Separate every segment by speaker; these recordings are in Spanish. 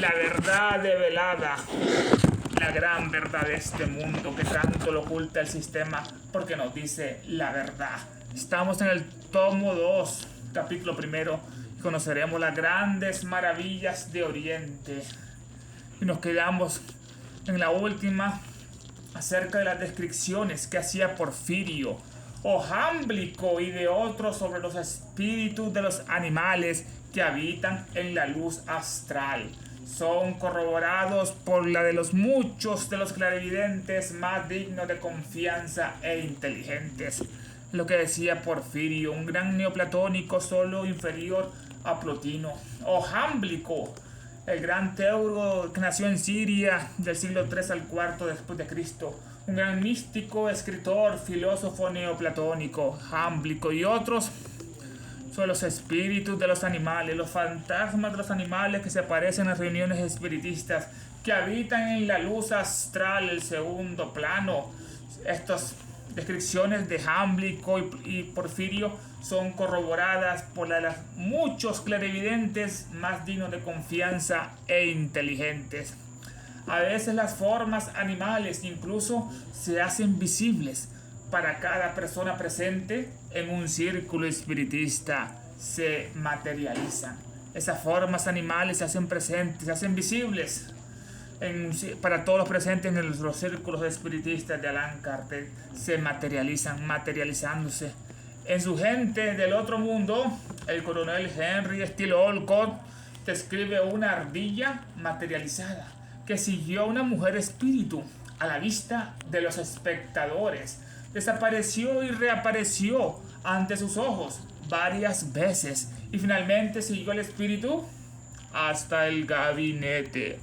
Speaker 1: la verdad develada, la gran verdad de este mundo que tanto lo oculta el sistema porque nos dice la verdad. Estamos en el tomo 2, capítulo primero, y conoceremos las grandes maravillas de Oriente. Y nos quedamos en la última acerca de las descripciones que hacía Porfirio o Jámblico y de otros sobre los espíritus de los animales que habitan en la luz astral. Son corroborados por la de los muchos de los clarividentes más dignos de confianza e inteligentes. Lo que decía Porfirio, un gran neoplatónico solo inferior a Plotino, o Jámblico, el gran teólogo que nació en Siria del siglo III al IV después de Cristo, un gran místico, escritor, filósofo neoplatónico, Jámblico, y otros son los espíritus de los animales, los fantasmas de los animales que se aparecen en reuniones espiritistas, que habitan en la luz astral, el segundo plano. Estas descripciones de Jámblico y Porfirio son corroboradas por las muchos clarividentes más dignos de confianza e inteligentes. A veces las formas animales incluso se hacen visibles para cada persona presente en un círculo espiritista, se materializan. Esas formas animales se hacen presentes, se hacen visibles para todos los presentes en los círculos espiritistas de Allan Kardec, se materializan, materializándose. En su gente del otro mundo, el coronel Henry Steele Olcott describe una ardilla materializada que siguió a una mujer espíritu a la vista de los espectadores. Desapareció y reapareció ante sus ojos varias veces y finalmente siguió el espíritu hasta el gabinete.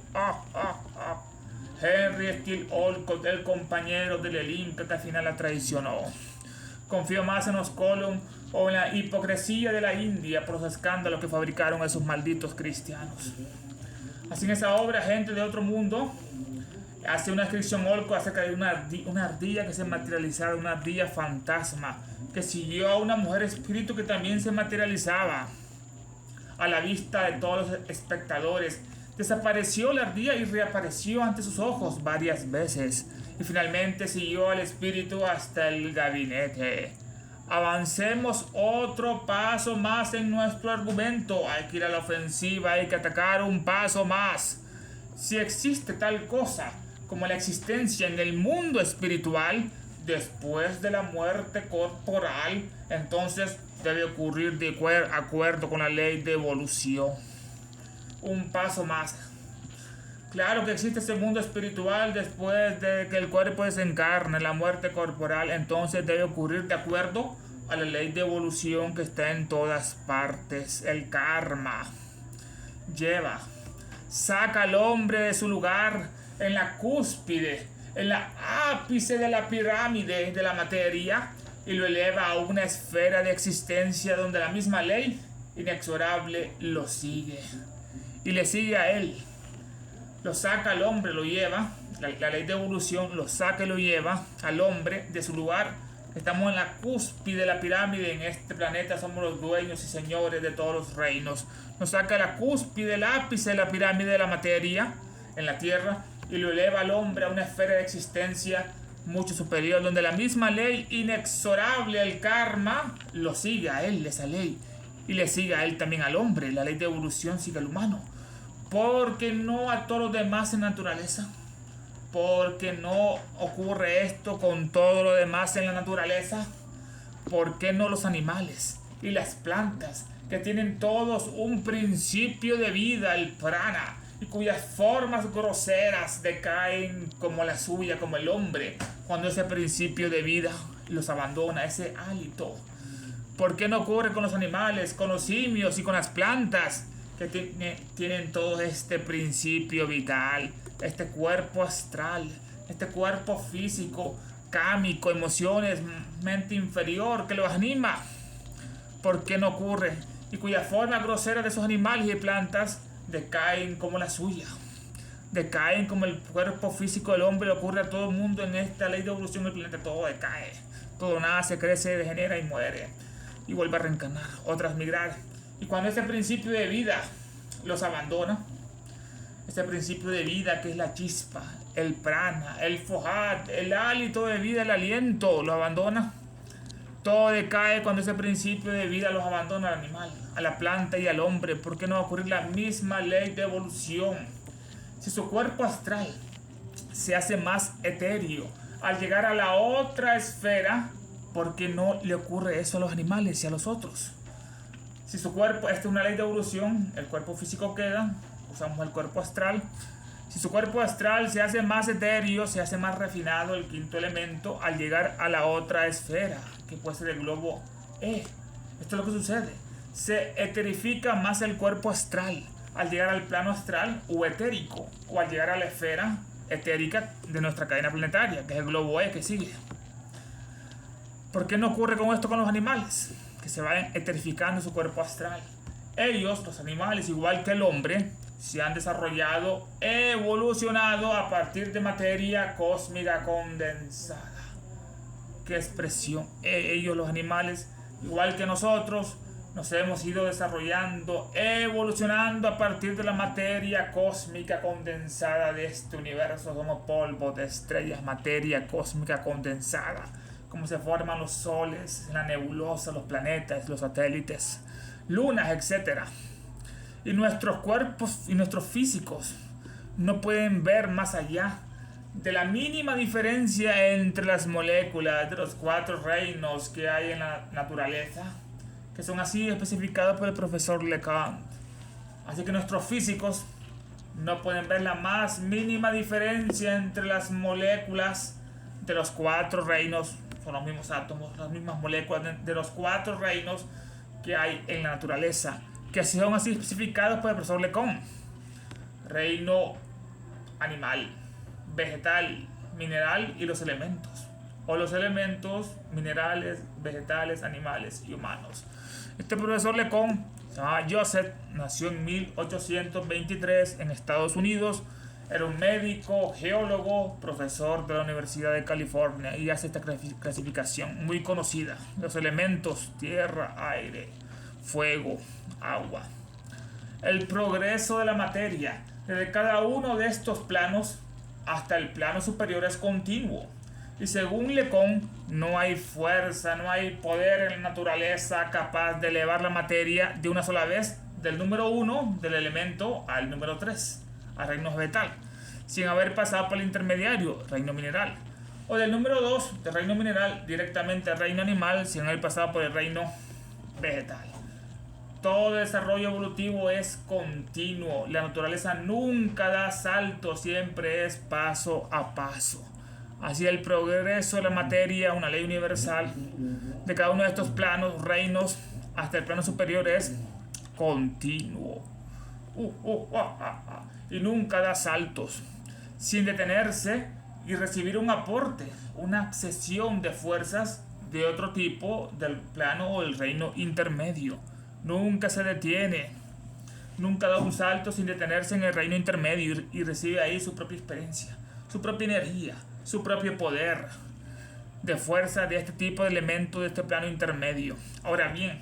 Speaker 1: Henry Steele Olcott, el compañero del Inca que al final la traicionó. Confió más en los Colón o en la hipocresía de la India por los escándalos que fabricaron esos malditos cristianos. Así en esa obra, Gente de Otro Mundo, hace una descripción Olcott acerca de una ardilla que se materializaba, una ardilla fantasma, que siguió a una mujer espíritu que también se materializaba a la vista de todos los espectadores. Desapareció la ardilla y reapareció ante sus ojos varias veces. Y finalmente siguió al espíritu hasta el gabinete. Avancemos otro paso más en nuestro argumento. Hay que ir a la ofensiva, hay que atacar un paso más. Si existe tal cosa como la existencia en el mundo espiritual después de la muerte corporal, entonces debe ocurrir de acuerdo con la ley de evolución. Un paso más. Claro que existe ese mundo espiritual después de que el cuerpo desencarne, la muerte corporal, entonces debe ocurrir de acuerdo a la ley de evolución que está en todas partes. El karma saca al hombre de su lugar en la cúspide, en la ápice de la pirámide de la materia y lo eleva a una esfera de existencia donde la misma ley inexorable lo sigue y le sigue a él. Lo saca al hombre, lo lleva, la ley de evolución lo saca y lo lleva al hombre de su lugar. Estamos en la cúspide de la pirámide, en este planeta somos los dueños y señores de todos los reinos. Nos saca a la cúspide, el ápice de la pirámide de la materia en la tierra y lo eleva al hombre a una esfera de existencia mucho superior, donde la misma ley inexorable, el karma, lo sigue a él, esa ley, y le sigue a él también al hombre. La ley de evolución sigue al humano. Porque no a todos los demás en naturaleza. Porque no ocurre esto con todo lo demás en la naturaleza. ¿Por qué no los animales y las plantas que tienen todos un principio de vida, el prana, y cuyas formas groseras decaen como la suya, como el hombre, cuando ese principio de vida los abandona, ese hálito? ¿Por qué no ocurre con los animales, con los simios y con las plantas que tienen todo este principio vital, este cuerpo astral, este cuerpo físico, cámico, emociones, mente inferior que los anima? ¿Por qué no ocurre? Y cuya forma grosera de esos animales y plantas decaen como la suya, decaen como el cuerpo físico del hombre. Le ocurre a todo el mundo en esta ley de evolución del planeta. Todo decae, todo nace, crece, degenera y muere y vuelve a reencarnar, otras migrar. Y cuando ese principio de vida los abandona, Este principio de vida que es la chispa, el prana, el fohat, el hálito de vida, el aliento, lo abandona. Todo decae cuando ese principio de vida los abandona al animal, a la planta y al hombre. ¿Por qué no va a ocurrir la misma ley de evolución? Si su cuerpo astral se hace más etéreo al llegar a la otra esfera, ¿por qué no le ocurre eso a los animales y a los otros? Si su cuerpo, esta es una ley de evolución, el cuerpo físico queda, usamos el cuerpo astral. Si su cuerpo astral se hace más etéreo, se hace más refinado, el quinto elemento, al llegar a la otra esfera, que puede ser el globo E. Esto es lo que sucede. Se eterifica más el cuerpo astral al llegar al plano astral o etérico, o al llegar a la esfera etérica de nuestra cadena planetaria, que es el globo E que sigue. ¿Por qué no ocurre con esto con los animales? Que se vayan eterificando su cuerpo astral. Ellos, los animales, igual que el hombre, se han desarrollado, evolucionado a partir de materia cósmica condensada. ¿Qué expresión? Ellos, los animales, igual que nosotros, nos hemos ido desarrollando, evolucionando a partir de la materia cósmica condensada de este universo. Somos polvo de estrellas, materia cósmica condensada. Cómo se forman los soles, la nebulosa, los planetas, los satélites, lunas, etc. Y nuestros cuerpos y nuestros físicos no pueden ver más allá de la mínima diferencia entre las moléculas de los 4 reinos que hay en la naturaleza, que son así especificados por el profesor LeConte. Así que nuestros físicos no pueden ver la más mínima diferencia entre las moléculas de los 4 reinos. Son los mismos átomos, las mismas moléculas de los 4 reinos que hay en la naturaleza, que son así especificados por el profesor LeConte. Reino animal, vegetal, mineral y los elementos. O los elementos, minerales, vegetales, animales y humanos. Este profesor LeConte se llamaba Joseph, nació en 1823 en Estados Unidos. Era un médico, geólogo, profesor de la Universidad de California y hace esta clasificación muy conocida. Los elementos, tierra, aire, fuego, agua. El progreso de la materia desde cada uno de estos planos hasta el plano superior es continuo. Y según LeConte, no hay fuerza, no hay poder en la naturaleza capaz de elevar la materia de una sola vez del número 1 del elemento al número 3. Al reino vegetal, sin haber pasado por el intermediario, reino mineral, o del número 2 del reino mineral directamente al reino animal, sin haber pasado por el reino vegetal. Todo desarrollo evolutivo es continuo, la naturaleza nunca da salto, siempre es paso a paso. Así el progreso de la materia, una ley universal de cada uno de estos planos, reinos, hasta el plano superior es continuo. Y nunca da saltos, sin detenerse y recibir un aporte, una accesión de fuerzas de otro tipo del plano o del reino intermedio. Nunca se detiene, nunca da un salto sin detenerse en el reino intermedio y recibe ahí su propia experiencia, su propia energía, su propio poder de fuerza de este tipo de elemento de este plano intermedio. Ahora bien,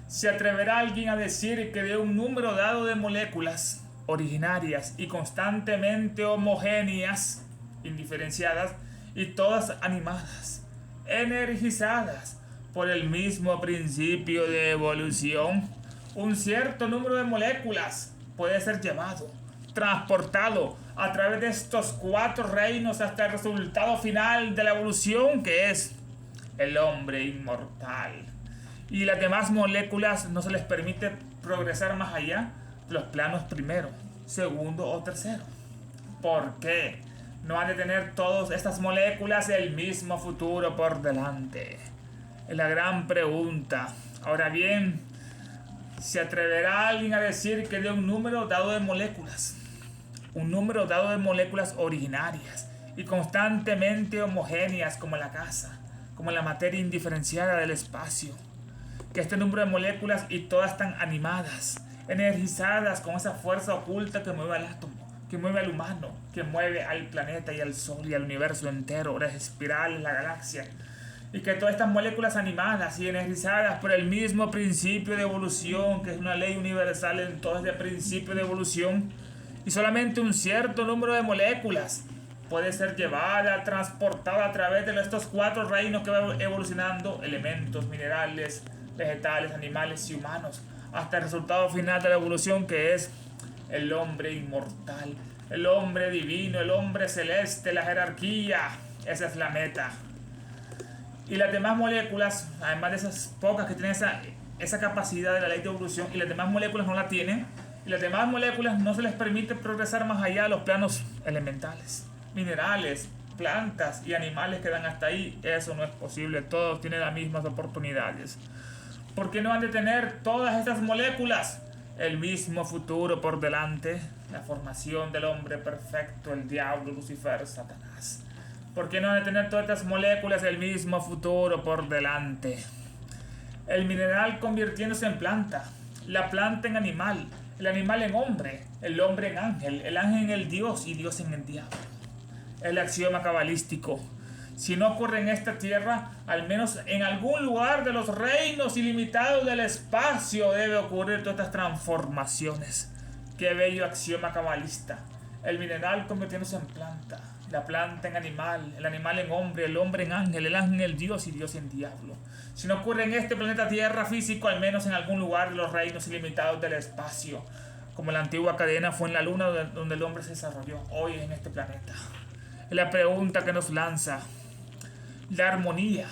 Speaker 1: ¿se atreverá alguien a decir que de un número dado de moléculas originarias y constantemente homogéneas, indiferenciadas y todas animadas, energizadas por el mismo principio de evolución, un cierto número de moléculas puede ser llevado, transportado a través de estos 4 reinos hasta el resultado final de la evolución, que es el hombre inmortal? Y las demás moléculas no se les permite progresar más allá de los planos primero, segundo o tercero. ¿Por qué? No han de tener todas estas moléculas el mismo futuro por delante. Es la gran pregunta. Ahora bien, ¿se atreverá alguien a decir que de un número dado de moléculas, un número dado de moléculas originarias y constantemente homogéneas como la casa, como la materia indiferenciada del espacio, que este número de moléculas y todas están animadas, energizadas con esa fuerza oculta que mueve al átomo, que mueve al humano, que mueve al planeta y al sol y al universo entero, las espirales, la galaxia, y que todas estas moléculas animadas y energizadas por el mismo principio de evolución, que es una ley universal en todo este principio de evolución, y solamente un cierto número de moléculas puede ser llevada, transportada a través de estos 4 reinos que va evolucionando: elementos, minerales, vegetales, animales y humanos, hasta el resultado final de la evolución, que es el hombre inmortal, el hombre divino, el hombre celeste, la jerarquía. Esa es la meta. Y las demás moléculas, además de esas pocas que tienen esa capacidad de la ley de evolución, y las demás moléculas no la tienen, y las demás moléculas no se les permite progresar más allá de los planos elementales. Minerales, plantas y animales quedan hasta ahí. Eso no es posible. Todos tienen las mismas oportunidades. ¿Por qué no han de tener todas estas moléculas el mismo futuro por delante? La formación del hombre perfecto, el diablo, Lucifer, Satanás. ¿Por qué no han de tener todas estas moléculas el mismo futuro por delante? El mineral convirtiéndose en planta, la planta en animal, el animal en hombre, el hombre en ángel, el ángel en el Dios y Dios en el diablo. El axioma cabalístico. Si no ocurre en esta tierra, al menos en algún lugar de los reinos ilimitados del espacio debe ocurrir todas estas transformaciones. Qué bello axioma cabalista. El mineral convirtiéndose en planta, la planta en animal, el animal en hombre, el hombre en ángel, el ángel en Dios y Dios en diablo. Si no ocurre en este planeta Tierra físico, al menos en algún lugar de los reinos ilimitados del espacio, como la antigua cadena fue en la luna donde el hombre se desarrolló, hoy en este planeta. La pregunta que nos lanza: la armonía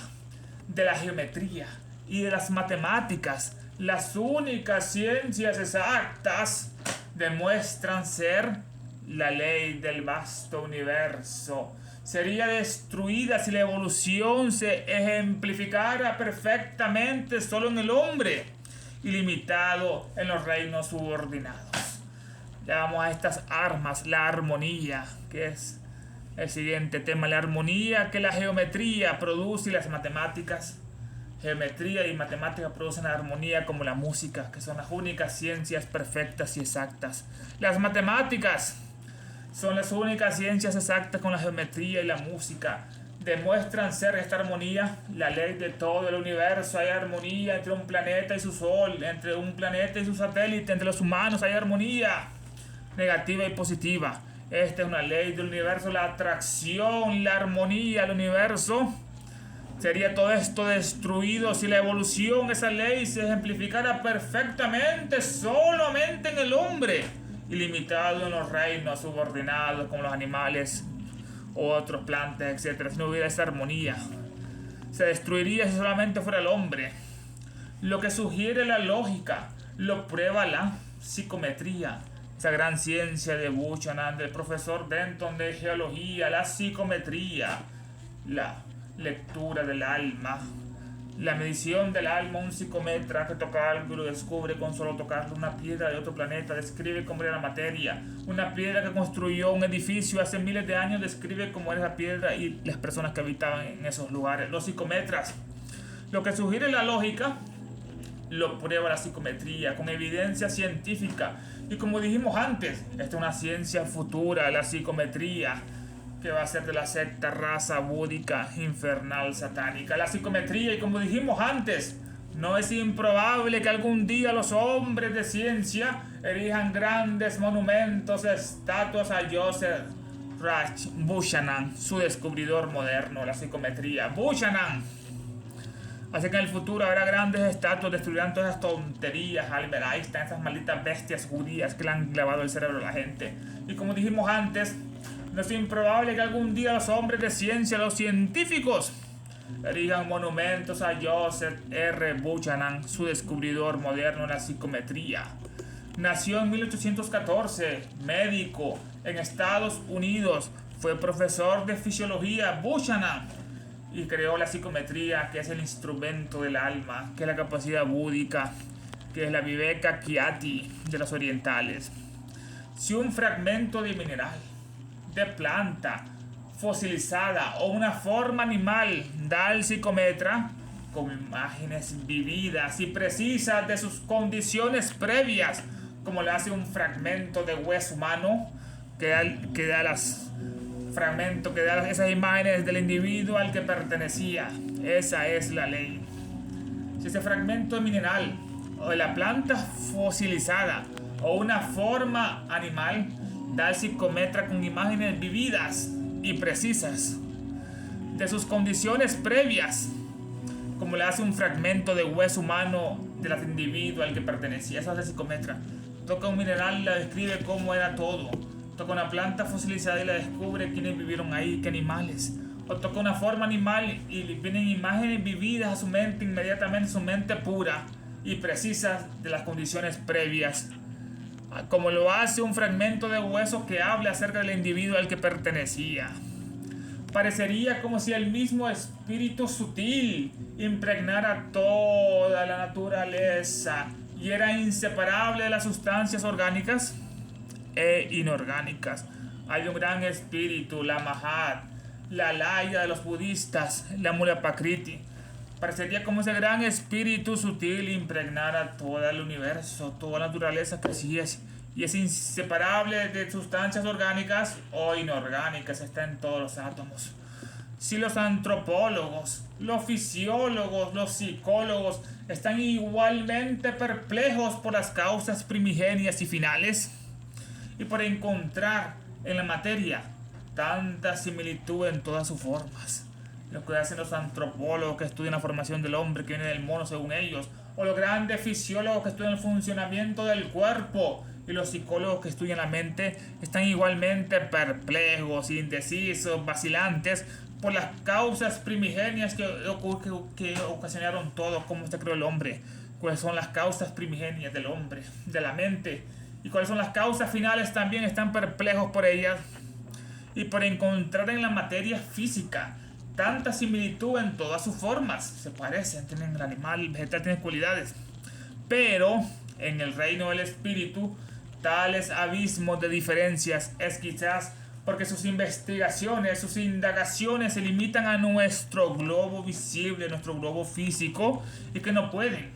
Speaker 1: de la geometría y de las matemáticas, las únicas ciencias exactas, demuestran ser la ley del vasto universo. Sería destruida si la evolución se ejemplificara perfectamente solo en el hombre y limitado en los reinos subordinados. Ya vamos a estas armas: la armonía, que es el siguiente tema. La armonía que la geometría produce y las matemáticas. Geometría y matemáticas producen la armonía, como la música, que son las únicas ciencias perfectas y exactas. Las matemáticas son las únicas ciencias exactas con la geometría y la música. Demuestran ser esta armonía la ley de todo el universo. Hay armonía entre un planeta y su sol, entre un planeta y su satélite, entre los humanos hay armonía negativa y positiva. Esta es una ley del universo, la atracción, la armonía del universo. Sería todo esto destruido si la evolución, esa ley, se ejemplificara perfectamente solamente en el hombre, ilimitado en los reinos subordinados como los animales o otros plantas, etc. Si no hubiera esa armonía, se destruiría si solamente fuera el hombre. Lo que sugiere la lógica lo prueba la psicometría, esa gran ciencia de Buchanan, del profesor Denton de geología. La psicometría, la lectura del alma, la medición del alma. Un psicometra que toca algo y lo descubre con solo tocarlo. Una piedra de otro planeta describe cómo era la materia. Una piedra que construyó un edificio hace miles de años describe cómo era esa piedra y las personas que habitaban en esos lugares. Los psicometras, lo que sugiere la lógica, lo prueba la psicometría con evidencia científica. Y como dijimos antes, esta es una ciencia futura, la psicometría, que va a ser de la secta raza búdica infernal satánica. La psicometría, y como dijimos antes, no es improbable que algún día los hombres de ciencia erijan grandes monumentos, estatuas a Joseph Buchanan, su descubridor moderno, la psicometría. Buchanan. Así que en el futuro habrá grandes estatuas, destruirán todas esas tonterías, Albert Einstein, esas malditas bestias judías que le han clavado el cerebro a la gente. Y como dijimos antes, no es improbable que algún día los hombres de ciencia, los científicos, erijan monumentos a Joseph R. Buchanan, su descubridor moderno en la psicometría. Nació en 1814, médico en Estados Unidos, fue profesor de fisiología. Buchanan, y creó la psicometría, que es el instrumento del alma, que es la capacidad búdica, que es la viveka kyati de los orientales. Si un fragmento de mineral, de planta, fosilizada o una forma animal da al psicometra, como imágenes vividas y precisas de sus condiciones previas, como lo hace un fragmento de hueso humano, que da esas imágenes del individuo al que pertenecía. Esa es la ley. Si ese fragmento de mineral o de la planta fosilizada o una forma animal da el psicometra con imágenes vividas y precisas de sus condiciones previas, como le hace un fragmento de hueso humano del individuo al que pertenecía. Eso hace el psicometra. Toca un mineral y la describe cómo era todo. Toca una planta fosilizada y la descubre quiénes vivieron ahí, qué animales. O toca una forma animal y vienen imágenes vividas a su mente inmediatamente, su mente pura y precisa de las condiciones previas, como lo hace un fragmento de hueso que habla acerca del individuo al que pertenecía. Parecería como si el mismo espíritu sutil impregnara toda la naturaleza y era inseparable de las sustancias orgánicas e inorgánicas. Hay un gran espíritu, la Mahat, la Laya de los budistas, la Mula Prakriti. Parecería como ese gran espíritu sutil impregnara todo el universo, toda la naturaleza que así es. Y es inseparable de sustancias orgánicas o inorgánicas, está en todos los átomos. Si los antropólogos, los fisiólogos, los psicólogos están igualmente perplejos por las causas primigenias y finales y por encontrar en la materia tanta similitud en todas sus formas, lo que hacen los antropólogos que estudian la formación del hombre que viene del mono según ellos, o los grandes fisiólogos que estudian el funcionamiento del cuerpo, y los psicólogos que estudian la mente, están igualmente perplejos, indecisos, vacilantes por las causas primigenias que ocasionaron todo, cómo se creó el hombre, cuáles son las causas primigenias del hombre, de la mente, y cuáles son las causas finales. También están perplejos por ellas y por encontrar en la materia física tanta similitud en todas sus formas. Se parecen, tienen el animal, el vegetal tiene cualidades, pero en el reino del espíritu tales abismos de diferencias es quizás porque sus investigaciones, sus indagaciones se limitan a nuestro globo visible, nuestro globo físico, y que no pueden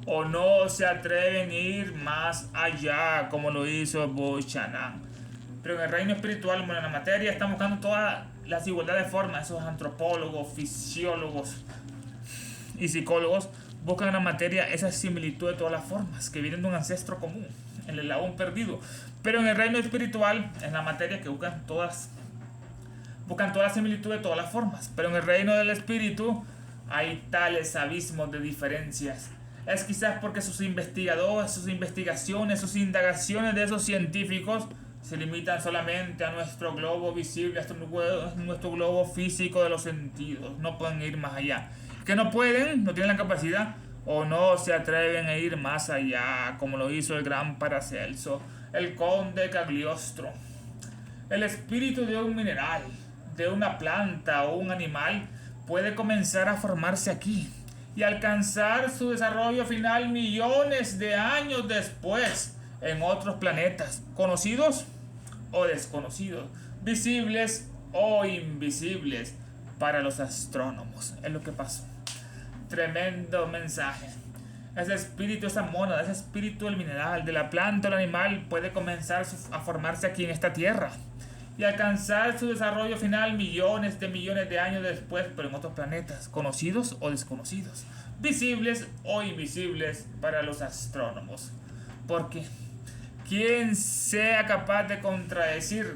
Speaker 1: o no se atreven a ir más allá como lo hizo Buchanan. Pero en el reino espiritual, bueno, en la materia, están buscando todas las igualdades de formas. Esos antropólogos, fisiólogos y psicólogos buscan en la materia esa similitud de todas las formas que vienen de un ancestro común, el eslabón perdido. Pero en el reino espiritual, en la materia, que buscan toda la similitud de todas las formas. Pero en el reino del espíritu hay tales abismos de diferencias. Es quizás porque sus investigadores, sus investigaciones, sus indagaciones de esos científicos se limitan solamente a nuestro globo visible, a nuestro globo físico de los sentidos. No pueden ir más allá. Que no pueden, no tienen la capacidad o no se atreven a ir más allá, como lo hizo el gran Paracelso, el conde Cagliostro. El espíritu de un mineral, de una planta o un animal puede comenzar a formarse aquí y alcanzar su desarrollo final millones de años después en otros planetas, conocidos o desconocidos, visibles o invisibles para los astrónomos. Es lo que pasó. Tremendo mensaje. Ese espíritu, esa mónada, ese espíritu del mineral, de la planta o del animal puede comenzar a formarse aquí en esta tierra y alcanzar su desarrollo final millones de años después, pero en otros planetas, conocidos o desconocidos, visibles o invisibles para los astrónomos. Porque quien sea capaz de contradecir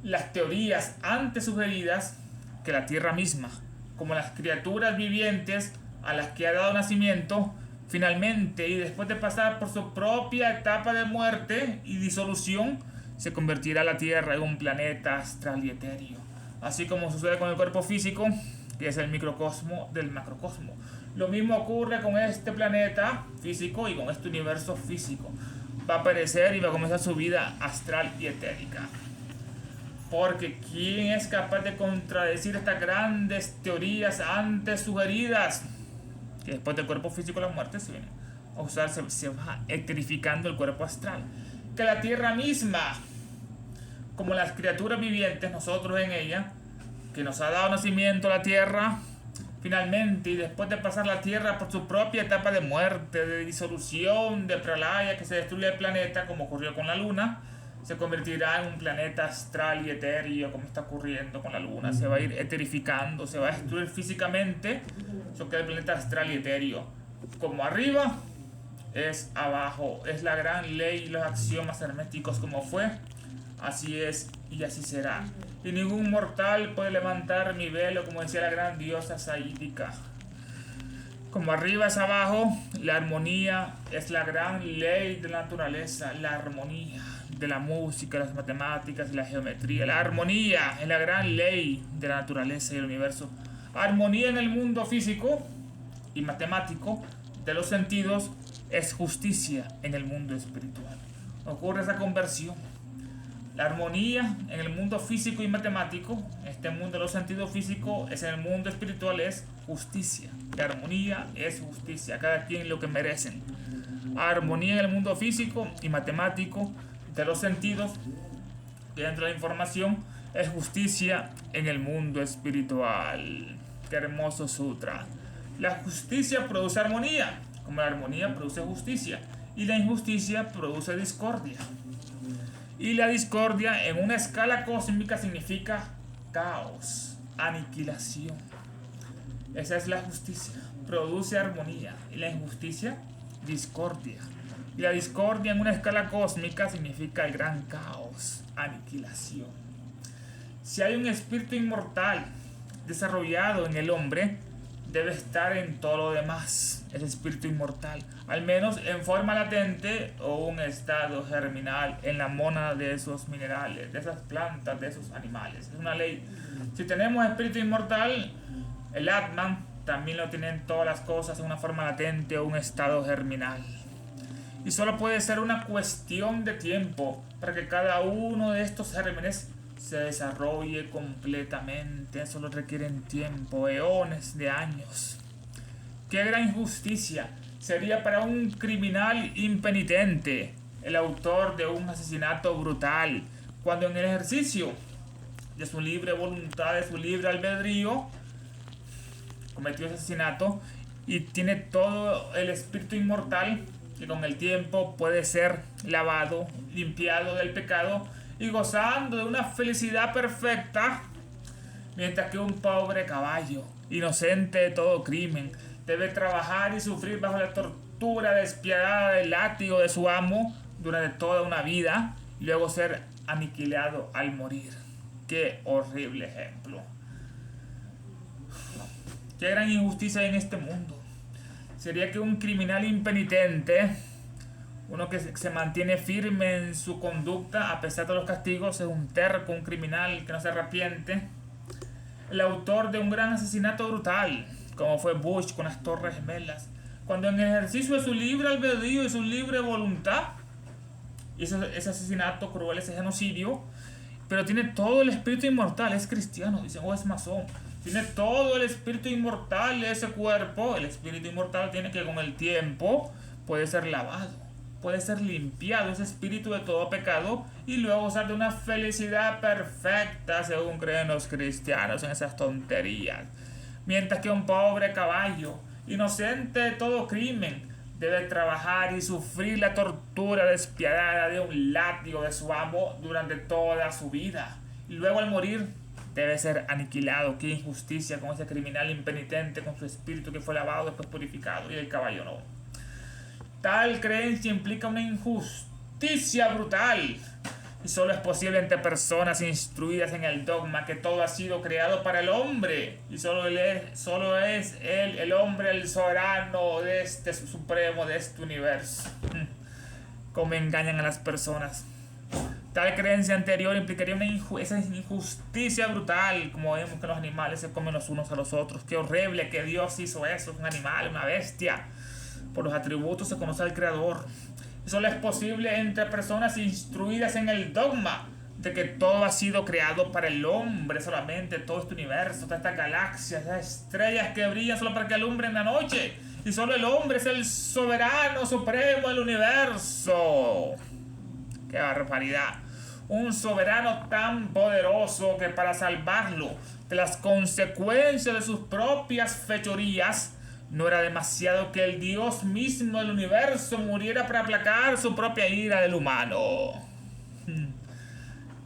Speaker 1: las teorías antes sugeridas, que la tierra misma, como las criaturas vivientes a las que ha dado nacimiento, finalmente y después de pasar por su propia etapa de muerte y disolución, se convertirá la Tierra en un planeta astral y etéreo. Así como sucede con el cuerpo físico, que es el microcosmo del macrocosmo. Lo mismo ocurre con este planeta físico y con este universo físico. Va a perecer y va a comenzar su vida astral y etérica. Porque ¿quién es capaz de contradecir estas grandes teorías antes sugeridas? Que después del cuerpo físico la muerte se viene a usar, se va eterificando el cuerpo astral. Que la tierra misma, como las criaturas vivientes, nosotros en ella, que nos ha dado nacimiento la tierra, finalmente y después de pasar la tierra por su propia etapa de muerte, de disolución, de pralaya, que se destruye el planeta, como ocurrió con la luna, se convertirá en un planeta astral y etéreo, como está ocurriendo con la luna. Se va a ir eterificando, se va a destruir físicamente, eso queda el planeta astral y etéreo. Como arriba, es abajo. Es la gran ley y los axiomas herméticos, como fue, así es y así será. Y ningún mortal puede levantar mi velo, como decía la gran diosa saídica. Como arriba es abajo, la armonía es la gran ley de la naturaleza, la armonía de la música, las matemáticas y la geometría. La armonía es la gran ley de la naturaleza y el universo. Armonía en el mundo físico y matemático de los sentidos es justicia en el mundo espiritual. Ocurre esa conversión. La armonía en el mundo físico y matemático, este mundo de los sentidos físicos, es en el mundo espiritual, es justicia. La armonía es justicia, cada quien lo que merecen. Armonía en el mundo físico y matemático de los sentidos, que dentro de la información es justicia en el mundo espiritual. Qué hermoso sutra. La justicia produce armonía, como la armonía produce justicia, y la injusticia produce discordia. Y la discordia en una escala cósmica significa caos, aniquilación. Esa es la justicia, produce armonía, y la injusticia, discordia. Y la discordia en una escala cósmica significa el gran caos, aniquilación. Si hay un espíritu inmortal desarrollado en el hombre, debe estar en todo lo demás, ese espíritu inmortal, al menos en forma latente o un estado germinal en la mónada de esos minerales, de esas plantas, de esos animales. Es una ley. Si tenemos espíritu inmortal, el Atman también lo tienen todas las cosas en una forma latente o un estado germinal. Y solo puede ser una cuestión de tiempo para que cada uno de estos gérmenes se desarrolle completamente. Solo requieren tiempo, eones de años. Qué gran injusticia sería para un criminal impenitente, el autor de un asesinato brutal, cuando en el ejercicio de su libre voluntad, de su libre albedrío, cometió ese asesinato y tiene todo el espíritu inmortal que con el tiempo puede ser lavado, limpiado del pecado y gozando de una felicidad perfecta, mientras que un pobre caballo, inocente de todo crimen, debe trabajar y sufrir bajo la tortura despiadada del látigo de su amo durante toda una vida y luego ser aniquilado al morir. Qué horrible ejemplo. Qué gran injusticia hay en este mundo. Sería que un criminal impenitente, uno que se mantiene firme en su conducta a pesar de los castigos, es un terco, un criminal que no se arrepiente. El autor de un gran asesinato brutal, como fue Bush con las Torres Gemelas, cuando en el ejercicio de su libre albedrío y su libre voluntad hizo ese asesinato cruel, ese genocidio, pero tiene todo el espíritu inmortal, es cristiano, dicen, o es masón. Tiene todo el espíritu inmortal de ese cuerpo. El espíritu inmortal tiene que con el tiempo puede ser lavado, puede ser limpiado ese espíritu de todo pecado y luego gozar de una felicidad perfecta según creen los cristianos en esas tonterías. Mientras que un pobre caballo, inocente de todo crimen, debe trabajar y sufrir la tortura despiadada de un látigo de su amo durante toda su vida. Y luego al morir debe ser aniquilado. Qué injusticia con ese criminal impenitente, con su espíritu que fue lavado después purificado y el caballo no. Tal creencia implica una injusticia brutal y solo es posible entre personas instruidas en el dogma que todo ha sido creado para el hombre y solo es él, el hombre, el soberano de este supremo, de este universo. Cómo engañan a las personas. Tal creencia anterior implicaría esa injusticia brutal, como vemos que los animales se comen los unos a los otros. Qué horrible que Dios hizo eso, un animal, una bestia. Por los atributos se conoce al Creador. Solo es posible entre personas instruidas en el dogma de que todo ha sido creado para el hombre solamente, todo este universo, todas estas galaxias, estas estrellas que brillan solo para que alumbren la noche. Y solo el hombre es el soberano supremo del universo. ¡Qué barbaridad! Un soberano tan poderoso que para salvarlo de las consecuencias de sus propias fechorías, no era demasiado que el Dios mismo del universo muriera para aplacar su propia ira del humano.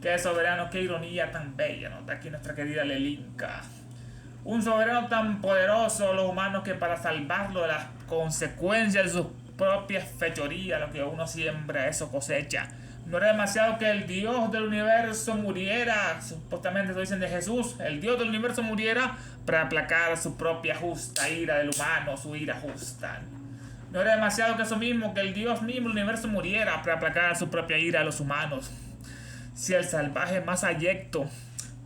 Speaker 1: ¡Qué soberano, qué ironía tan bella! Nota aquí nuestra querida Lelinka. Un soberano tan poderoso, los humanos, que para salvarlo de las consecuencias de sus propias fechorías, lo que uno siembra, eso cosecha. No era demasiado que el Dios del universo muriera, supuestamente lo dicen de Jesús, el Dios del universo muriera para aplacar su propia justa ira del humano, su ira justa. No era demasiado que eso mismo, que el Dios mismo del universo muriera para aplacar su propia ira a los humanos. Si el salvaje más abyecto,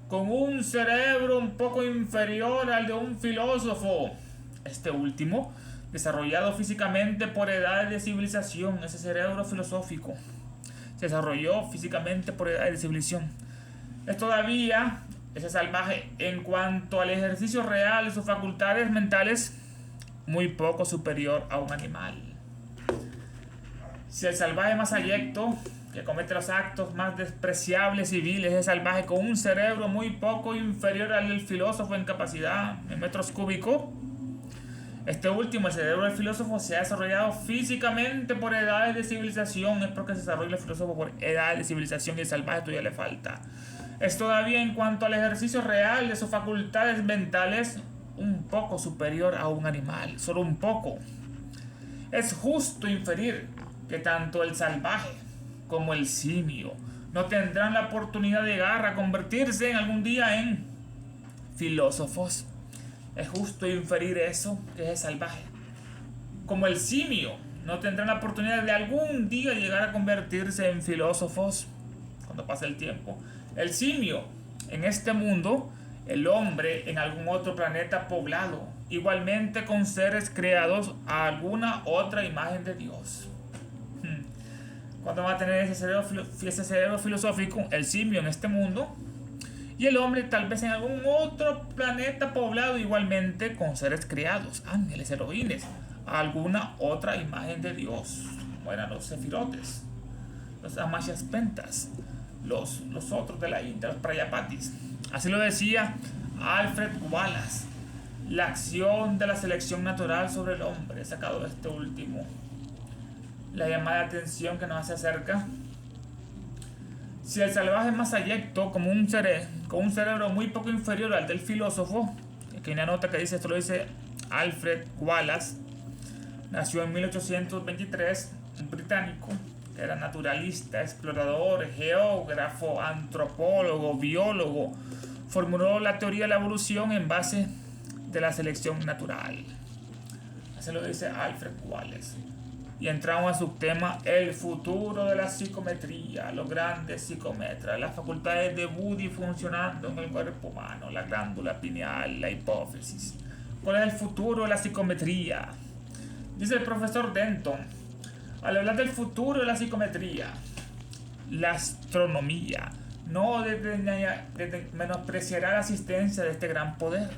Speaker 1: con un cerebro un poco inferior al de un filósofo, este último, desarrollado físicamente por edades de civilización, ese cerebro filosófico, se desarrolló físicamente por edades de civilización, es todavía ese salvaje en cuanto al ejercicio real de sus facultades mentales muy poco superior a un animal. Si el salvaje más abyecto, que comete los actos más despreciables y viles, es salvaje con un cerebro muy poco inferior al del filósofo en capacidad en metros cúbicos, este último, el cerebro del filósofo, se ha desarrollado físicamente por edades de civilización. Es porque se desarrolla el filósofo por edades de civilización y el salvaje todavía le falta. Es todavía en cuanto al ejercicio real de sus facultades mentales un poco superior a un animal, solo un poco. Es justo inferir que tanto el salvaje como el simio no tendrán la oportunidad de llegar a convertirse en algún día en filósofos. Es justo inferir eso, que es salvaje. Como el simio no tendrán la oportunidad de algún día llegar a convertirse en filósofos cuando pase el tiempo. El simio en este mundo, el hombre en algún otro planeta poblado, igualmente con seres creados a alguna otra imagen de Dios. Cuando va a tener ese cerebro filosófico, el simio en este mundo, y el hombre tal vez en algún otro planeta poblado igualmente con seres creados, ángeles, elohines, a alguna otra imagen de Dios, como eran los sefirotes, los amashaspentas, los otros de la India, los prayapatis. Así lo decía Alfred Wallace, la acción de la selección natural sobre el hombre, sacado de este último. La llamada de atención que nos hace acerca. Si el salvaje es más abyecto, con un cerebro muy poco inferior al del filósofo, aquí hay una nota que dice, esto lo dice Alfred Wallace, nació en 1823, un británico, que era naturalista, explorador, geógrafo, antropólogo, biólogo, formuló la teoría de la evolución en base de la selección natural. Así lo dice Alfred Wallace. Y entramos a subtema el futuro de la psicometría, los grandes psicometras, las facultades de Buddy funcionando en el cuerpo humano, la glándula pineal, la hipófisis. ¿Cuál es el futuro de la psicometría? Dice el profesor Denton, al hablar del futuro de la psicometría, la astronomía no menospreciará la asistencia de este gran poder.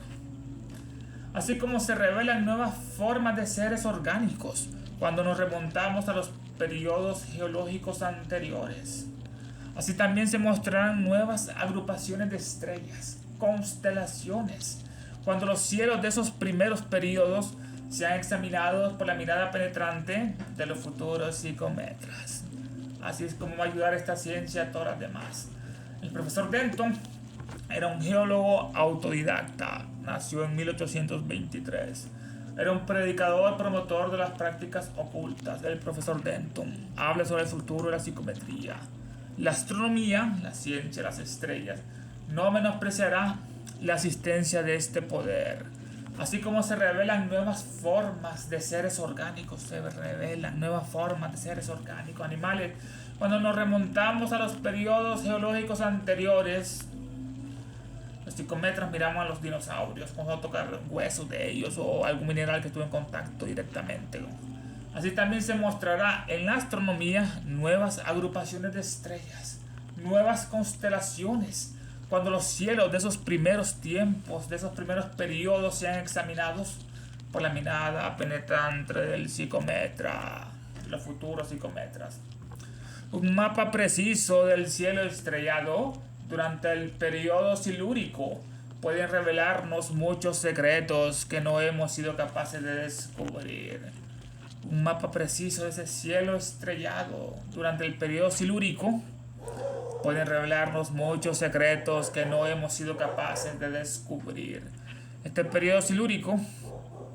Speaker 1: Así como se revelan nuevas formas de seres orgánicos, cuando nos remontamos a los periodos geológicos anteriores. Así también se mostrarán nuevas agrupaciones de estrellas, constelaciones, cuando los cielos de esos primeros periodos sean examinados por la mirada penetrante de los futuros psicometras. Así es como va a ayudar esta ciencia a todas las demás. El profesor Denton era un geólogo autodidacta, nació en 1823. Era un predicador promotor de las prácticas ocultas. El profesor Denton habla sobre el futuro de la psicometría. La astronomía, la ciencia de las estrellas, no menospreciará la asistencia de este poder. Así como se revelan nuevas formas de seres orgánicos, se revelan nuevas formas de seres orgánicos, animales. Cuando nos remontamos a los periodos geológicos anteriores, los psicometras miramos a los dinosaurios, vamos a tocar huesos de ellos o algún mineral que estuvo en contacto directamente. Así también se mostrará en la astronomía nuevas agrupaciones de estrellas, nuevas constelaciones, cuando los cielos de esos primeros tiempos, de esos primeros periodos sean examinados por la mirada penetrante del psicometra, los futuros psicometras. Un mapa preciso del cielo estrellado durante el periodo silúrico pueden revelarnos muchos secretos que no hemos sido capaces de descubrir. Un mapa preciso de ese cielo estrellado durante el periodo silúrico pueden revelarnos muchos secretos que no hemos sido capaces de descubrir. Este periodo silúrico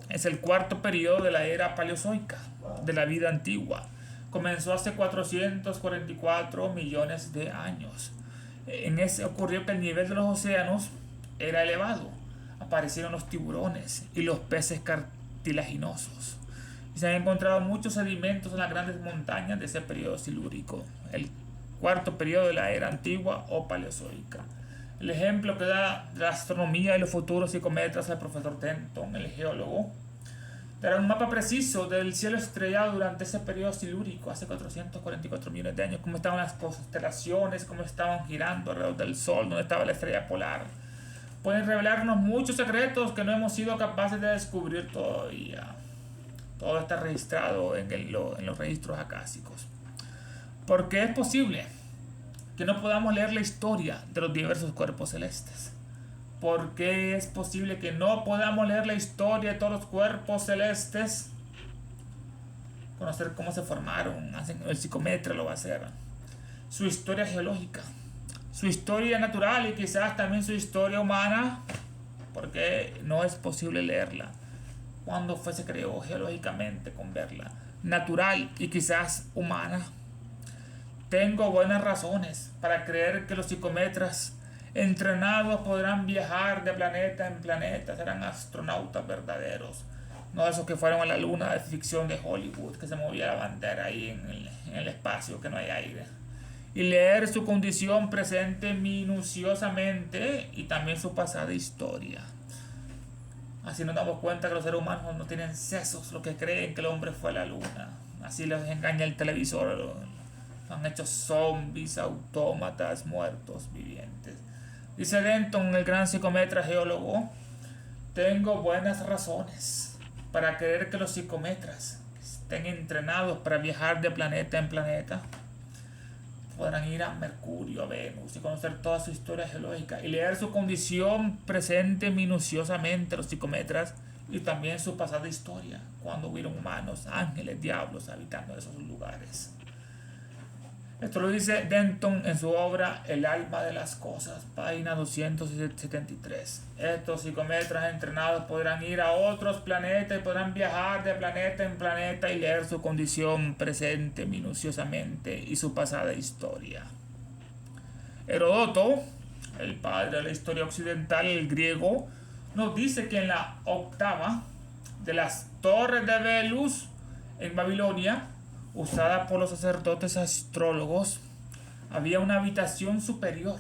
Speaker 1: es el cuarto periodo de la era paleozoica, de la vida antigua. comenzó hace 444 millones de años. En ese ocurrió que el nivel de los océanos era elevado. Aparecieron los tiburones y los peces cartilaginosos. Y se han encontrado muchos sedimentos en las grandes montañas de ese periodo silúrico, el cuarto periodo de la era antigua o paleozoica. El ejemplo que da de la astronomía y los futuros psicometras el profesor Denton, el geólogo, dará un mapa preciso del cielo estrellado durante ese periodo silúrico, hace 444 millones de años, cómo estaban las constelaciones, cómo estaban girando alrededor del Sol, dónde estaba la estrella polar. Pueden revelarnos muchos secretos que no hemos sido capaces de descubrir todavía. Todo está registrado en los registros acásicos. Porque es posible que no podamos leer la historia de los diversos cuerpos celestes. Porque es posible que no podamos leer la historia de todos los cuerpos celestes. Conocer cómo se formaron, el psicometra lo va a hacer. Su historia geológica, su historia natural y quizás también su historia humana. Porque no es posible leerla. Cuando se creó geológicamente con verla. Natural y quizás humana. Tengo buenas razones para creer que los psicometras entrenados podrán viajar de planeta en planeta, serán astronautas verdaderos, no esos que fueron a la luna de ficción de Hollywood, que se movía la bandera ahí en el espacio, que no hay aire. Y leer su condición presente minuciosamente y también su pasada historia. Así nos damos cuenta que los seres humanos no tienen sesos, los que creen que el hombre fue a la luna. Así les engaña el televisor. Han hecho zombies, autómatas, muertos, vivientes. Dice Denton, el gran psicometra geólogo, tengo buenas razones para creer que los psicometras estén entrenados para viajar de planeta en planeta. Podrán ir a Mercurio, a Venus y conocer toda su historia geológica y leer su condición presente minuciosamente los psicometras y también su pasada historia, cuando hubieron humanos, ángeles, diablos habitando esos lugares. Esto lo dice Denton en su obra El alma de las cosas, página 273. Estos psicometras entrenados podrán ir a otros planetas y podrán viajar de planeta en planeta y leer su condición presente minuciosamente y su pasada historia. Heródoto, el padre de la historia occidental, el griego, nos dice que en la octava de las torres de Velus en Babilonia, usada por los sacerdotes astrólogos, había una habitación superior,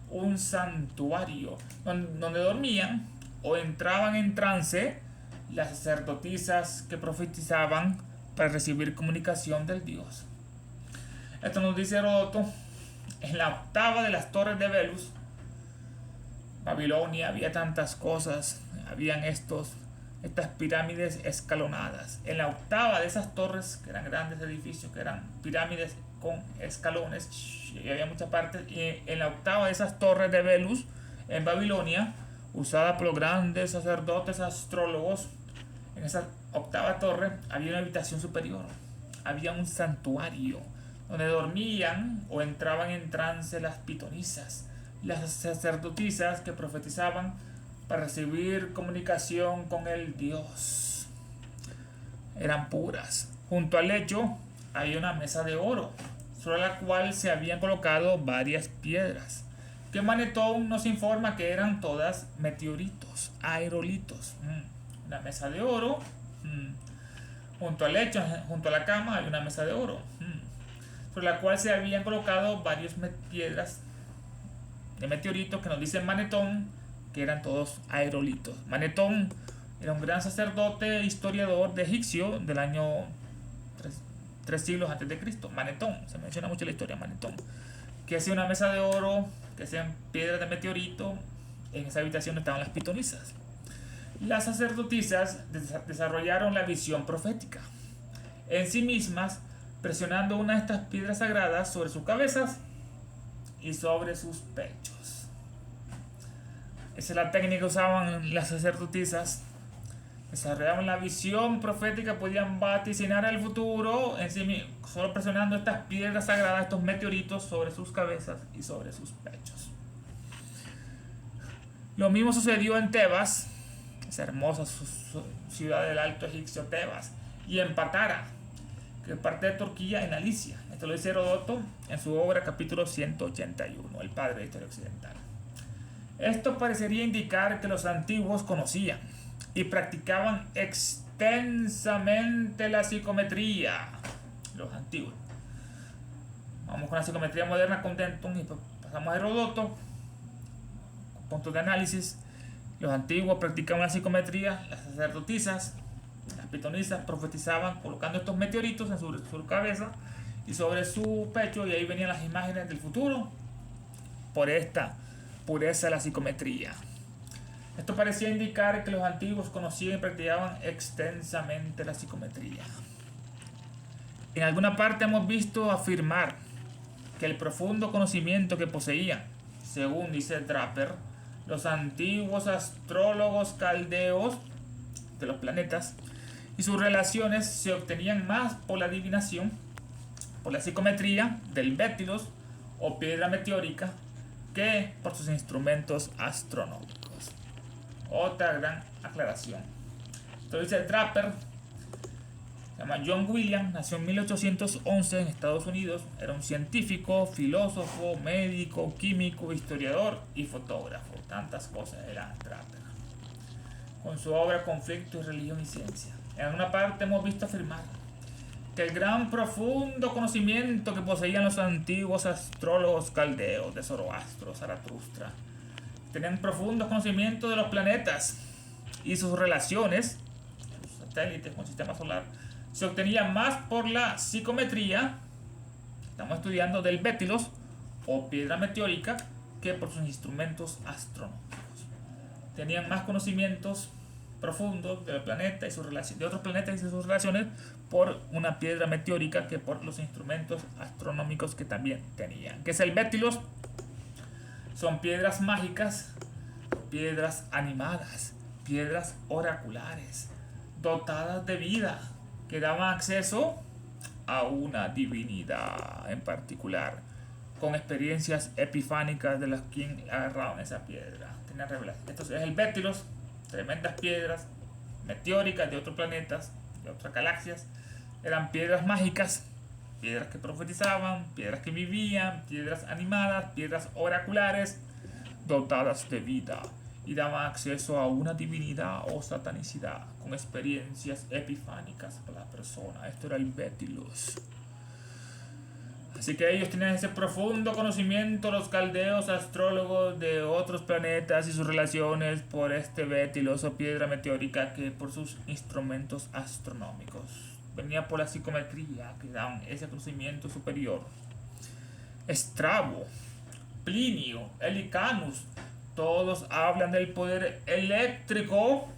Speaker 1: un santuario, donde dormían o entraban en trance las sacerdotisas que profetizaban para recibir comunicación del Dios. Esto nos dice Heródoto, en la octava de las torres de Velus, Babilonia, había tantas cosas, habían estas pirámides escalonadas. En la octava de esas torres, que eran grandes edificios, que eran pirámides con escalones, y había muchas partes, y en la octava de esas torres de Velus, en Babilonia, usada por los grandes sacerdotes astrólogos, en esa octava torre había una habitación superior, había un santuario, donde dormían o entraban en trance las pitonisas, las sacerdotisas que profetizaban para recibir comunicación con el Dios. Eran puras. Junto al lecho hay una mesa de oro, sobre la cual se habían colocado varias piedras, que Manetón nos informa que eran todas meteoritos, aerolitos. Una mesa de oro. Junto al lecho, junto a la cama, hay una mesa de oro, sobre la cual se habían colocado varias piedras de meteoritos que nos dice Manetón que eran todos aerolitos. Manetón era un gran sacerdote historiador de egipcio del año 3 siglos antes de Cristo. Manetón, se menciona mucho en la historia, Manetón, que hacía una mesa de oro, que hacían piedras de meteorito. En esa habitación estaban las pitonisas. Las sacerdotisas desarrollaron la visión profética en sí mismas, presionando una de estas piedras sagradas sobre sus cabezas y sobre sus pechos. Esa es la técnica que usaban las sacerdotisas. Desarrollaban la visión profética, podían vaticinar el futuro en sí, solo presionando estas piedras sagradas, estos meteoritos sobre sus cabezas y sobre sus pechos. Lo mismo sucedió en Tebas, esa hermosa ciudad del Alto Egipcio, Tebas, y en Patara, que parte de Turquía en Alicia. Esto lo dice Heródoto en su obra capítulo 181, el padre de la historia occidental. Esto parecería indicar que los antiguos conocían y practicaban extensamente la psicometría. Los antiguos. Vamos con la psicometría moderna con Denton y pasamos a Heródoto. Puntos de análisis. Los antiguos practicaban la psicometría. Las sacerdotisas, las pitonisas, profetizaban colocando estos meteoritos en su cabeza y sobre su pecho, y ahí venían las imágenes del futuro por esta pureza de la psicometría. Esto parecía indicar que los antiguos conocían y practicaban extensamente la psicometría. En alguna parte hemos visto afirmar que el profundo conocimiento que poseían, según dice Draper, los antiguos astrólogos caldeos de los planetas y sus relaciones se obtenían más por la adivinación, por la psicometría del bétilos o piedra meteórica, que por sus instrumentos astronómicos. Otra gran aclaración. Esto dice Draper. Se llama John Williams, nació en 1811 en Estados Unidos. Era un científico, filósofo, médico, químico, historiador y fotógrafo. Tantas cosas era Draper. Con su obra Conflicto y Religión y Ciencia. En una parte hemos visto afirmar que el gran profundo conocimiento que poseían los antiguos astrólogos caldeos de Zoroastro, Zaratustra, tenían profundos conocimientos de los planetas y sus relaciones, sus satélites con el sistema solar, se obtenía más por la psicometría, estamos estudiando del bétilos o piedra meteórica, que por sus instrumentos astronómicos. Tenían más conocimientos profundos del planeta y de otros planetas y sus relaciones por una piedra meteórica que por los instrumentos astronómicos que también tenían. ¿Qué es el bétilos? Son piedras mágicas, piedras animadas, piedras oraculares, dotadas de vida, que daban acceso a una divinidad en particular, con experiencias epifánicas de las quien agarraban esa piedra. Tenían revelación. Entonces el bétilos, tremendas piedras meteóricas de otros planetas, de otras galaxias, eran piedras mágicas, piedras que profetizaban, piedras que vivían, piedras animadas, piedras oraculares, dotadas de vida, y daban acceso a una divinidad o satanicidad, con experiencias epifánicas para la persona. Esto era el bétilos. Así que ellos tenían ese profundo conocimiento, los caldeos astrólogos, de otros planetas y sus relaciones por este bétilos o piedra meteórica, que por sus instrumentos astronómicos. Venía por la psicometría, que daban ese conocimiento superior. Estrabo, Plinio, Helicanus, todos hablan del poder eléctrico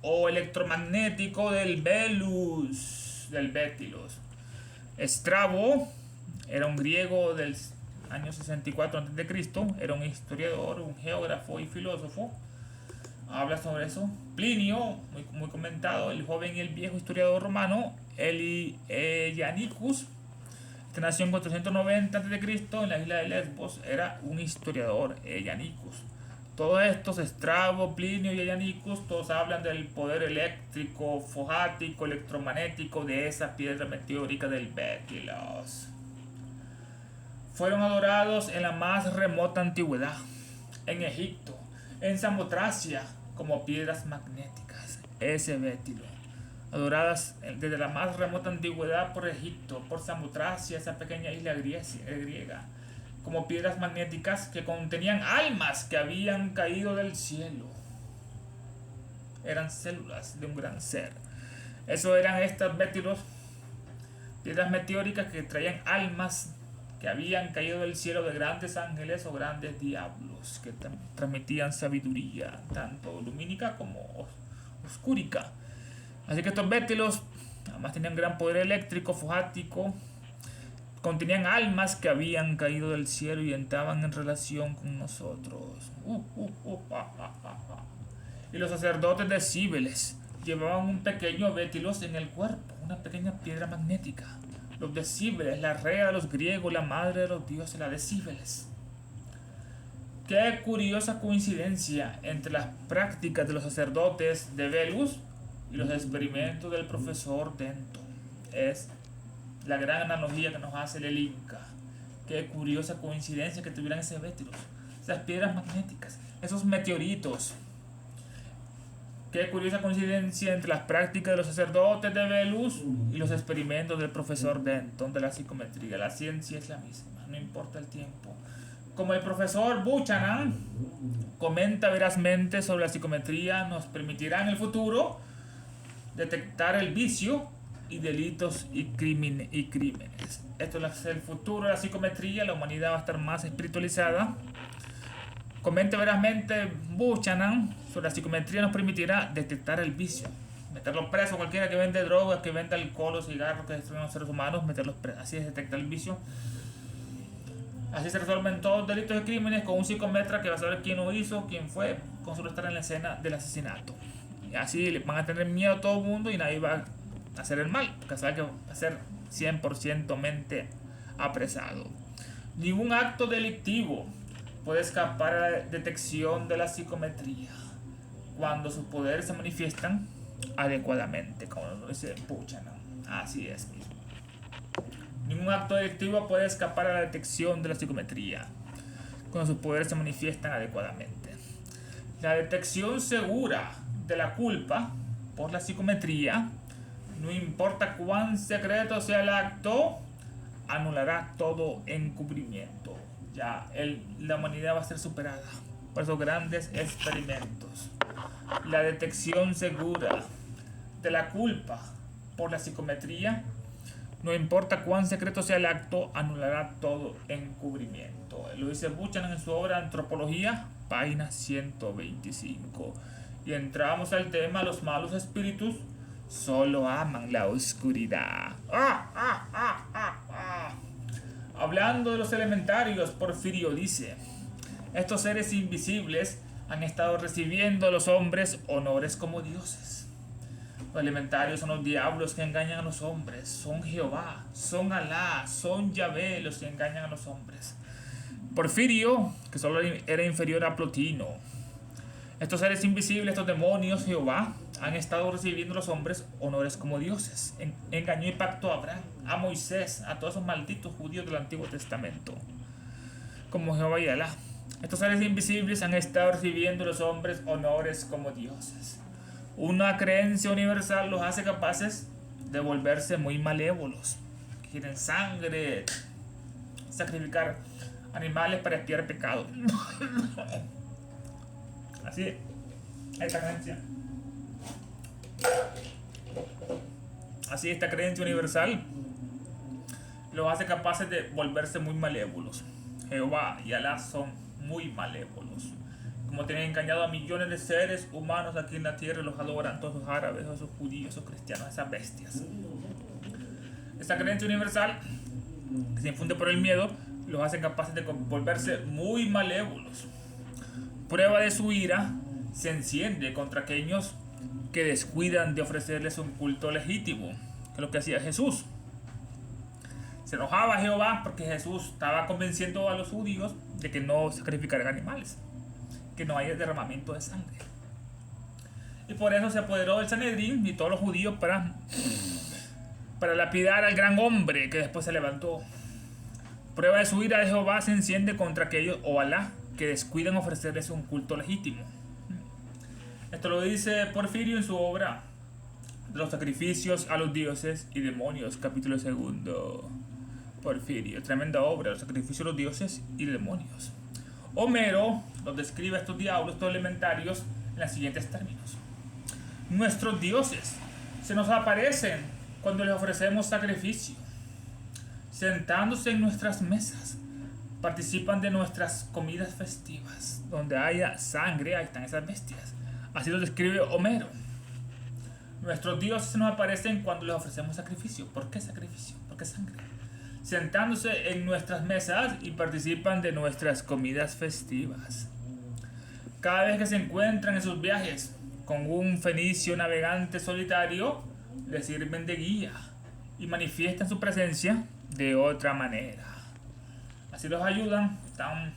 Speaker 1: o electromagnético del bétilos. Estrabo era un griego del año 64 a.C., era un historiador, un geógrafo y filósofo. Habla sobre eso. Plinio, muy comentado, el joven y el viejo historiador romano, Janicus, que nació en 490 a.C. en la isla de Lesbos, era un historiador, Janicus. Todos estos, Estrabo, Plinio y Janicus, todos hablan del poder eléctrico, fojático, electromagnético de esa piedra meteórica del bétilos. Fueron adorados en la más remota antigüedad, en Egipto, en Samotracia, como piedras magnéticas, ese bétilo. Adoradas desde la más remota antigüedad por Egipto, por Samotracia, esa pequeña isla griega, como piedras magnéticas que contenían almas que habían caído del cielo. Eran células de un gran ser. Eso eran estos bétilos, piedras meteóricas que traían almas que habían caído del cielo de grandes ángeles o grandes diablos, que transmitían sabiduría, tanto lumínica como oscúrica. Así que estos bétilos además tenían gran poder eléctrico, fojático, contenían almas que habían caído del cielo y entraban en relación con nosotros. Y los sacerdotes de Cíbeles llevaban un pequeño bétilos en el cuerpo, una pequeña piedra magnética. Los de Cíbeles, la rea de los griegos, la madre de los dioses, la de Cíbeles. Qué curiosa coincidencia entre las prácticas de los sacerdotes de Velus y los experimentos del profesor Denton. Es La gran analogía que nos hace el Inca. Qué curiosa coincidencia que tuvieran ese Véteros, esas piedras magnéticas, esos meteoritos. Qué curiosa coincidencia entre las prácticas de los sacerdotes de Velus y los experimentos del profesor Denton de la psicometría. La ciencia es la misma, no importa el tiempo. Como el profesor Buchanan comenta verazmente sobre la psicometría, nos permitirá en el futuro detectar el vicio y delitos y crímenes. Esto es el futuro de la psicometría. La humanidad va a estar más espiritualizada. Comenta verazmente Buchanan sobre la psicometría, nos permitirá detectar el vicio, meterlos presos. Cualquiera que vende drogas, que vende alcohol o cigarros que destruyen a los seres humanos, meterlos presos. Así es detectar el vicio. Así se resuelven todos los delitos y crímenes con un psicometra que va a saber quién lo hizo, quién fue, con solo estar en la escena del asesinato. Y así le van a tener miedo a todo el mundo y nadie va a hacer el mal, porque sabe que va a ser 100% mente apresado. Ningún acto delictivo puede escapar a la detección de la psicometría cuando sus poderes se manifiestan adecuadamente, como lo dice Buchanan. Así es mismo. Ningún acto delictivo puede escapar a la detección de la psicometría cuando sus poderes se manifiestan adecuadamente. La detección segura de la culpa por la psicometría, no importa cuán secreto sea el acto, anulará todo encubrimiento. Ya la humanidad va a ser superada por esos grandes experimentos. La detección segura de la culpa por la psicometría, no importa cuán secreto sea el acto, anulará todo encubrimiento. Lo dice Buchanan en su obra Antropología, página 125. Y entramos al tema: los malos espíritus solo aman la oscuridad. Hablando de los elementarios, Porfirio dice: estos seres invisibles han estado recibiendo a los hombres honores como dioses. Los elementarios son los diablos que engañan a los hombres. Son Jehová, son Alá, son Yahvé los que engañan a los hombres. Porfirio, que solo era inferior a Plotino. Estos seres invisibles, estos demonios, Jehová, han estado recibiendo a los hombres honores como dioses. Engañó y pactó a Abraham, a Moisés, a todos esos malditos judíos del Antiguo Testamento, como Jehová y Alá. Estos seres invisibles han estado recibiendo a los hombres honores como dioses. Una creencia universal los hace capaces de volverse muy malévolos. Quieren sangre, sacrificar animales para expiar pecado. Así, esta creencia. Así, esta creencia universal los hace capaces de volverse muy malévolos. Jehová y Alá son muy malévolos. Como tienen engañado a millones de seres humanos aquí en la tierra, los adoran todos los árabes, todos los judíos, los cristianos, esas bestias. Esta creencia universal, que se infunde por el miedo, los hace capaces de volverse muy malévolos. Prueba de su ira se enciende contra aquellos que descuidan de ofrecerles un culto legítimo, que es lo que hacía Jesús. Se enojaba Jehová porque Jesús estaba convenciendo a los judíos de que no sacrificaran animales, que no haya derramamiento de sangre. Y por eso se apoderó del Sanedrín y todos los judíos para lapidar al gran hombre que después se levantó. Prueba de su ira de Jehová se enciende contra aquellos, o Alá, que descuidan ofrecerles un culto legítimo. Esto lo dice Porfirio en su obra de los sacrificios a los dioses y demonios, capítulo 2. Porfirio, tremenda obra, los sacrificios a los dioses y demonios. Homero los describe a estos diablos, estos elementarios, en los siguientes términos: nuestros dioses se nos aparecen cuando les ofrecemos sacrificio. Sentándose en nuestras mesas, participan de nuestras comidas festivas. Donde haya sangre, ahí están esas bestias. Así lo describe Homero. Nuestros dioses se nos aparecen cuando les ofrecemos sacrificio. ¿Por qué sacrificio? ¿Por qué sangre? Sentándose en nuestras mesas y participan de nuestras comidas festivas. Cada vez que se encuentran en sus viajes con un fenicio navegante solitario, les sirven de guía y manifiestan su presencia de otra manera. Así los ayudan. Está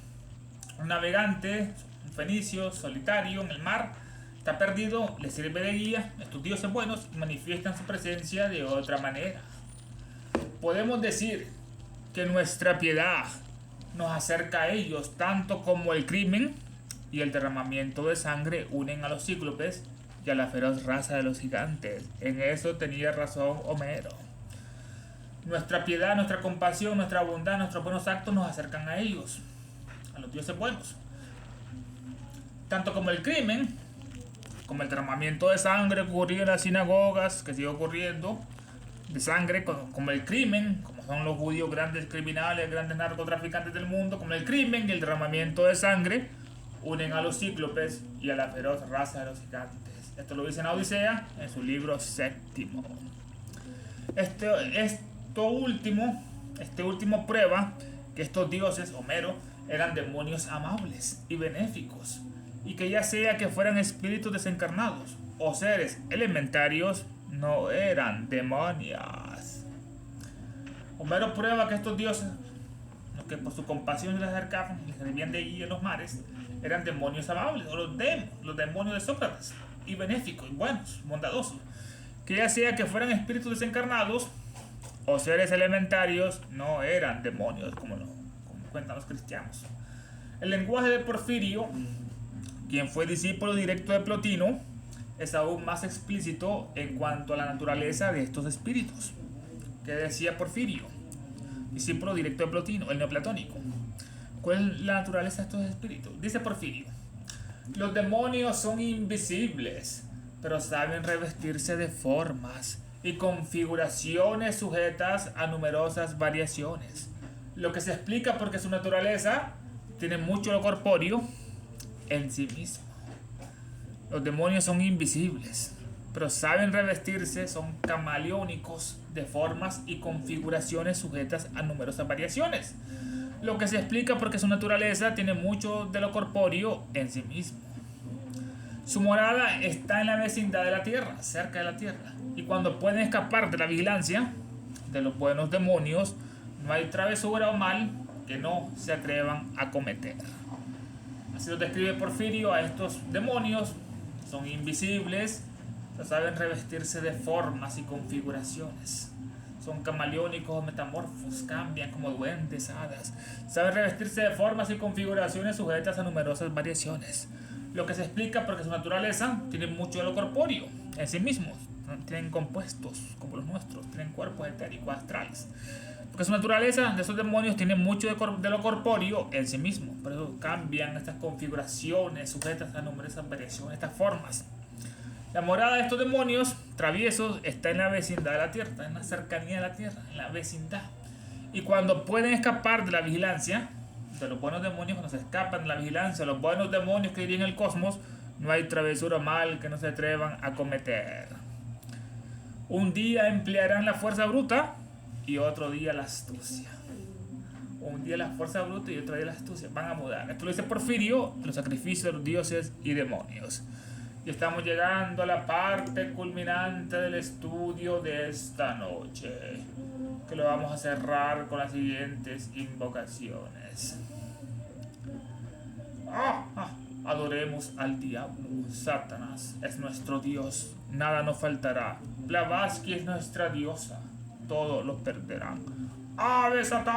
Speaker 1: un navegante, un fenicio solitario en el mar, está perdido, les sirve de guía. Estos dioses buenos manifiestan su presencia de otra manera. podemos decir que nuestra piedad nos acerca a ellos, tanto como el crimen y el derramamiento de sangre unen a los cíclopes y a la feroz raza de los gigantes. En eso tenía razón Homero. Nuestra piedad, nuestra compasión, nuestra bondad, nuestros buenos actos nos acercan a ellos, a los dioses buenos. Tanto como el crimen, como el derramamiento de sangre que ocurría en las sinagogas, que sigue ocurriendo, de sangre, como el crimen, como son los judíos grandes criminales, grandes narcotraficantes del mundo, como el crimen y el derramamiento de sangre unen a los cíclopes y a la feroz raza de los gigantes. Esto lo dice en la Odisea, en su libro séptimo. Este último prueba que estos dioses, Homero, eran demonios amables y benéficos, y que ya sea que fueran espíritus desencarnados o seres elementarios, no eran demonios. Homero prueba que estos dioses, que por su compasión se les acercaban y les servían de guía en los mares, eran demonios amables, o los demonios de Sócrates, y benéficos, y buenos, bondadosos. Que ya sea que fueran espíritus desencarnados o seres elementarios, no eran demonios, como cuentan los cristianos. El lenguaje de Porfirio, quien fue discípulo directo de Plotino, es aún más explícito en cuanto a la naturaleza de estos espíritus. ¿Qué decía Porfirio, discípulo directo de Plotino, el neoplatónico? ¿Cuál es la naturaleza de estos espíritus? Dice Porfirio: los demonios son invisibles, pero saben revestirse de formas y configuraciones sujetas a numerosas variaciones, lo que se explica porque su naturaleza tiene mucho de lo corpóreo en sí mismo. Los demonios son invisibles, pero saben revestirse, son camaleónicos de formas y configuraciones sujetas a numerosas variaciones, lo que se explica porque su naturaleza tiene mucho de lo corpóreo en sí mismo. Su morada está en la vecindad de la tierra, cerca de la tierra, y cuando pueden escapar de la vigilancia de los buenos demonios, no hay travesura o mal que no se atrevan a cometer. Así lo describe Porfirio a estos demonios. Son invisibles, pero saben revestirse de formas y configuraciones. Son camaleónicos o metamorfos, cambian como duendes, hadas. Saben revestirse de formas y configuraciones sujetas a numerosas variaciones, lo que se explica porque su naturaleza tiene mucho de lo corpóreo en sí mismos. Tienen compuestos como los nuestros, tienen cuerpos etéricos, astrales. Porque su naturaleza de esos demonios tiene mucho de lo corpóreo en sí mismo. Por eso cambian estas configuraciones sujetas a numerosas variaciones, estas formas. La morada de estos demonios traviesos está en la vecindad de la tierra, está en la cercanía de la tierra, en la vecindad. Y cuando pueden escapar de la vigilancia de los buenos demonios, cuando se escapan de la vigilancia de los buenos demonios que dirigen el cosmos, no hay travesura o mal que no se atrevan a cometer. Un día emplearán la fuerza bruta y otro día la astucia. Un día la fuerza bruta y otro día la astucia. Van a mudar. Esto lo dice Porfirio, los sacrificios de los dioses y demonios. Y estamos llegando a la parte culminante del estudio de esta noche, que lo vamos a cerrar con las siguientes invocaciones. Adoremos al diablo. Satanás es nuestro Dios, nada nos faltará. Blavatsky es nuestra diosa, todo lo perderán. ¡Ave Satán!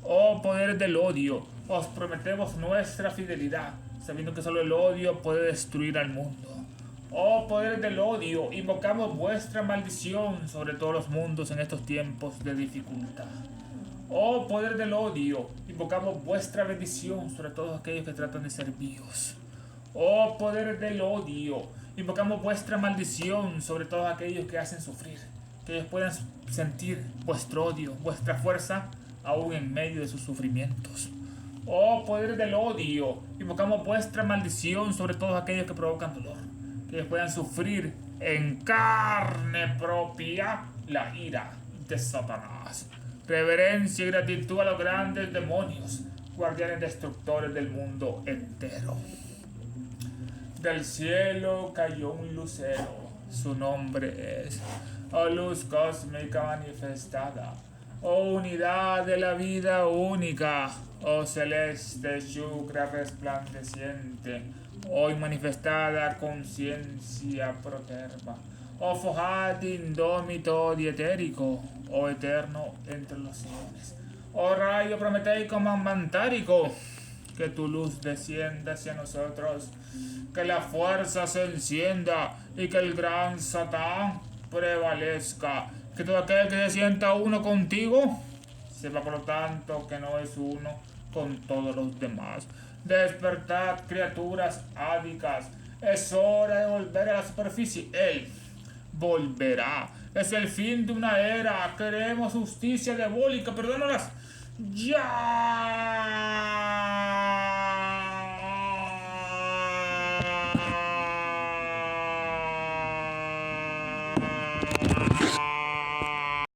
Speaker 1: Oh poderes del odio, os prometemos nuestra fidelidad, sabiendo que solo el odio puede destruir al mundo. Oh poderes del odio, invocamos vuestra maldición sobre todos los mundos en estos tiempos de dificultad. Oh poder del odio, invocamos vuestra bendición sobre todos aquellos que tratan de ser vivos. Oh poder del odio, invocamos vuestra maldición sobre todos aquellos que hacen sufrir, que ellos puedan sentir vuestro odio, vuestra fuerza, aún en medio de sus sufrimientos. Oh poder del odio, invocamos vuestra maldición sobre todos aquellos que provocan dolor, que ellos puedan sufrir en carne propia la ira de Satanás. Reverencia y gratitud a los grandes demonios, guardianes destructores del mundo entero. Del cielo cayó un lucero, su nombre es luz cósmica manifestada, oh unidad de la vida única, oh celeste Shukra resplandeciente, hoy manifestada conciencia proterva, o fojate indómito dietérico, o eterno entre los siones, oh rayo prometeico mamantárico, que tu luz descienda hacia nosotros, que la fuerza se encienda y que el gran Satán prevalezca, que todo aquel que se sienta uno contigo sepa por lo tanto que no es uno con todos los demás. Despertad, criaturas ádicas, es hora de volver a la superficie. Él volverá. Es el fin de una era. Queremos justicia diabólica. Perdónalas. ¡Ya!